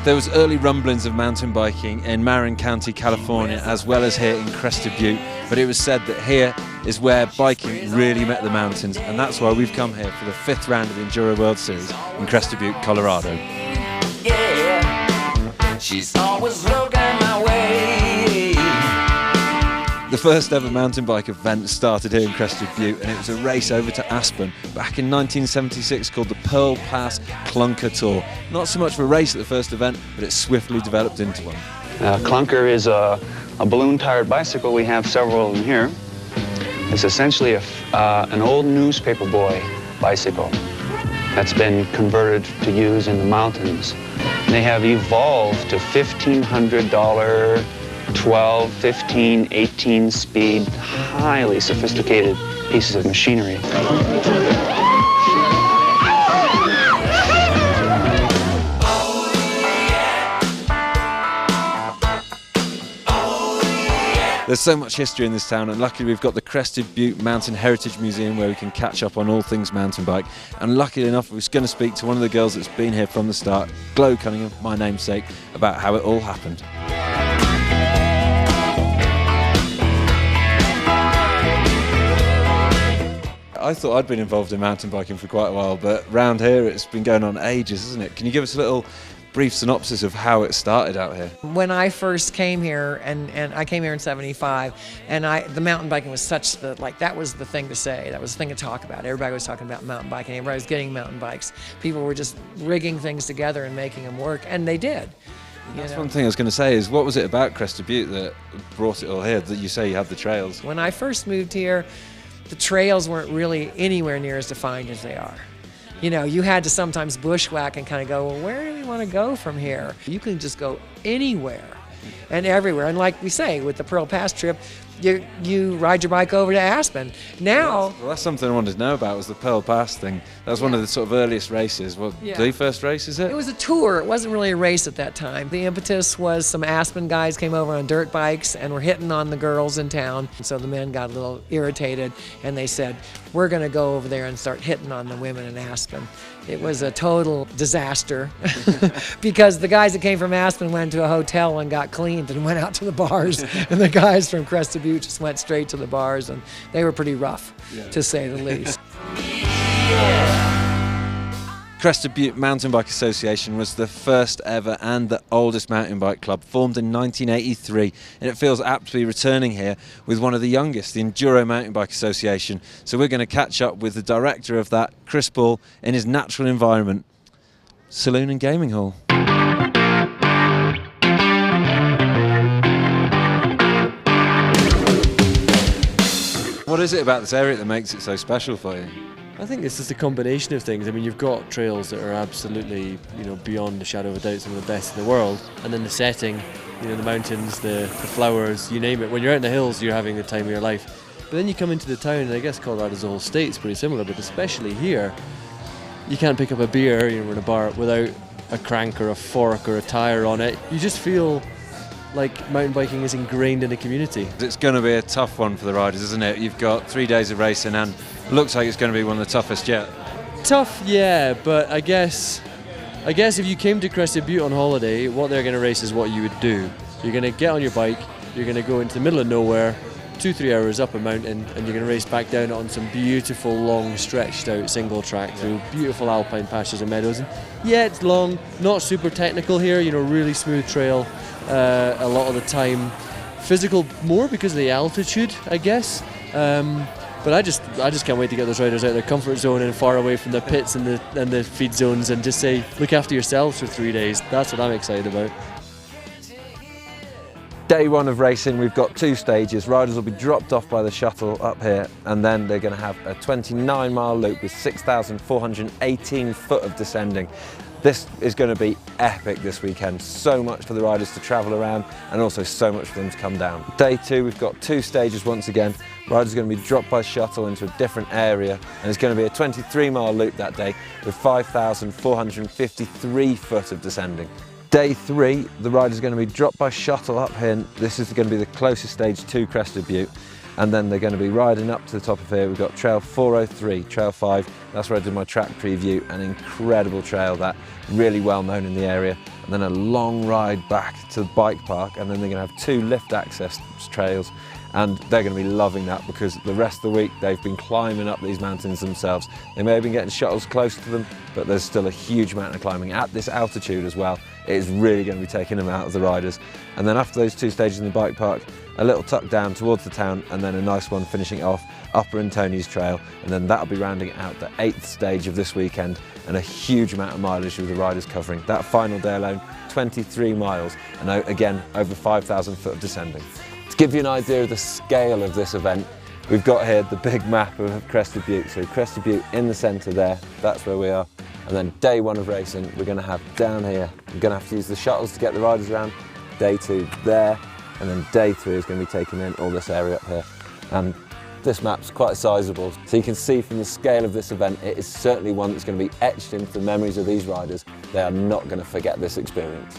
There was early rumblings of mountain biking in Marin County, California, as well as here in Crested Butte, but it was said that here is where biking really met the mountains, and that's why we've come here for the 5th round of the Enduro World Series in Crested Butte, Colorado. Yeah, she's always looking my way. The first ever mountain bike event started here in Crested Butte, and it was a race over to Aspen back in 1976 called the Pearl Pass Clunker Tour. Not so much of a race at the first event, but it swiftly developed into one. Clunker is a balloon-tired bicycle. We have several of them here. It's essentially an old newspaper boy bicycle that's been converted to use in the mountains. They have evolved to $1,500 12, 15, 18 speed, highly sophisticated pieces of machinery. There's so much history in this town, and luckily we've got the Crested Butte Mountain Heritage Museum where we can catch up on all things mountain bike. And luckily enough, I was going to speak to one of the girls that's been here from the start, Glo Cunningham, my namesake, about how it all happened. I thought I'd been involved in mountain biking for quite a while, but round here it's been going on ages, isn't it? Can you give us a little brief synopsis of how it started out here? When I first came here, and I came here in '75, and the mountain biking was such that was the thing to say, that was the thing to talk about. Everybody was talking about mountain biking, everybody was getting mountain bikes. People were just rigging things together and making them work, and they did. That's one thing I was going to say is, what was it about Crested Butte that brought it all here, that you say you had the trails? When I first moved here, the trails weren't really anywhere near as defined as they are. You know, you had to sometimes bushwhack and kind of go, well, where do we want to go from here? You can just go anywhere and everywhere. And like we say, with the Pearl Pass trip, you ride your bike over to Aspen. Now... Well, that's something I wanted to know about, was the Pearl Pass thing. That was one of the sort of earliest races. Well, the first race, is it? It was a tour. It wasn't really a race at that time. The impetus was some Aspen guys came over on dirt bikes and were hitting on the girls in town. And so the men got a little irritated, and they said, we're going to go over there and start hitting on the women in Aspen. It was a total disaster because the guys that came from Aspen went to a hotel and got cleaned and went out to the bars, and the guys from Crested Butte just went straight to the bars, and they were pretty rough, to say the least. Crested Butte Mountain Bike Association was the first ever and the oldest mountain bike club, formed in 1983, and it feels apt to be returning here with one of the youngest, the Enduro Mountain Bike Association. So we're going to catch up with the director of that, Chris Ball, in his natural environment, Saloon and Gaming Hall. What is it about this area that makes it so special for you? I think it's just a combination of things. I mean, you've got trails that are absolutely, beyond the shadow of a doubt, some of the best in the world. And then the setting, the mountains, the flowers, you name it. When you're out in the hills, you're having the time of your life. But then you come into the town, and I guess Colorado's whole state's pretty similar, but especially here, you can't pick up a beer, in a bar, without a crank or a fork or a tire on it. You just feel like mountain biking is ingrained in the community. It's going to be a tough one for the riders, isn't it? You've got 3 days of racing, and it looks like it's going to be one of the toughest yet. Tough, yeah, but I guess if you came to Crested Butte on holiday, what they're going to race is what you would do. You're going to get on your bike, you're going to go into the middle of nowhere, 2-3 hours up a mountain, and you're going to race back down on some beautiful, long, stretched out single track through beautiful alpine pastures and meadows. And yeah, it's long, not super technical here, really smooth trail a lot of the time. Physical more because of the altitude, I guess. But I just can't wait to get those riders out of their comfort zone and far away from the pits and the feed zones, and just say, look after yourselves for 3 days. That's what I'm excited about. Day one of racing, we've got 2 stages. Riders will be dropped off by the shuttle up here, and then they're going to have a 29-mile loop with 6,418 foot of descending. This is going to be epic this weekend. So much for the riders to travel around, and also so much for them to come down. Day 2, we've got 2 stages once again. Riders are going to be dropped by shuttle into a different area, and it's going to be a 23-mile loop that day with 5,453 foot of descending. Day 3, the riders are going to be dropped by shuttle up here, and this is going to be the closest stage to Crested Butte. and then they're going to be riding up to the top of here. We've got Trail 403, Trail 5, that's where I did my track preview, an incredible trail that, really well known in the area, and then a long ride back to the bike park, and then they're going to have 2 lift access trails, and they're going to be loving that because the rest of the week they've been climbing up these mountains themselves. They may have been getting shuttles close to them, but there's still a huge amount of climbing at this altitude as well. It is really going to be taking them out of the riders. And then after those 2 stages in the bike park, a little tuck down towards the town, and then a nice one finishing off Upper Antonies Trail, and then that'll be rounding out the 8th stage of this weekend, and a huge amount of mileage with the riders covering. That final day alone, 23 miles, and again, over 5,000 foot of descending. To give you an idea of the scale of this event, we've got here the big map of Crested Butte. So Crested Butte in the centre there, that's where we are. And then day 1 of racing, we're going to have down here, we're going to have to use the shuttles to get the riders around. Day 2 there, and then day 3 is going to be taking in all this area up here. And this map's quite sizable, so you can see from the scale of this event, it is certainly one that's going to be etched into the memories of these riders. They are not going to forget this experience.